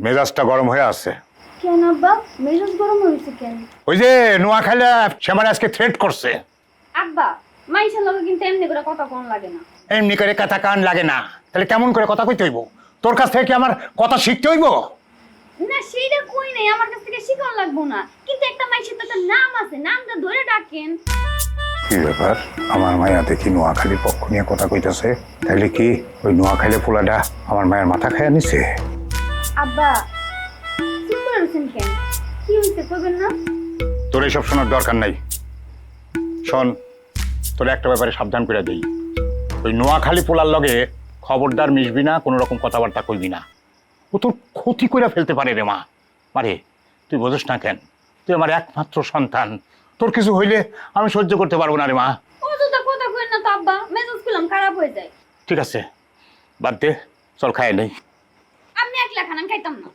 মেজাজটা গরম হয়ে আছে। কেন আব্বা মেজাজ গরম হয়েছে কেন? ওই যে নোয়াখালী সে আমার আজকে থ্রেট করছে। আব্বা মাইশের লগে কিন্তু এমনি করে কথা কোন লাগে না। এমনি করে কথা কান লাগে না, তাহলে কেমন করে কথা কইতে হইব? তোর কাছ থেকে কি আমার কথা শিখতে হইব? না সেইটা কই নাই, আমার কাছ থেকে শিখন লাগবো না, কিন্তু একটা মাইশের তো একটা নাম আছে, নামটা ধরে ডাকেন। কি ব্যাপার, আমার মায়া দেখি নোয়াখালীর পক্ষ নিয়ে কথা কইতেছে, তাহলে কি ওই নোয়াখালী পোলাটা আমার মায়ের মাথা খাইয়া নিছে? আব্বা চুপ করে রয়েছেন কেন? কি হয়েছে কইবেন না? তোর এইসব শোনার দরকার নাই। শোন, তোর একটা ব্যাপারে সাবধান করে দিই, ওই নোয়াখালী পোলার লগে খবরদার মিশবি না, কোনো রকম কথাবার্তা কইবি না। ও তোর ক্ষতি করে ফেলতে পারে রে মা। মারে তুই বোঝস না কেন? তুই আমার একমাত্র সন্তান, তোর কিছু হইলে আমি সহ্য করতে পারবো না রে মা। ও তো কথা কইন না তো আব্বা, মেজাজ খুলাম খারাপ হয়ে যায়। ঠিক আছে, বাদ দে, চল খাই নেই। আপনি একলা খান, আমি খাইতাম না।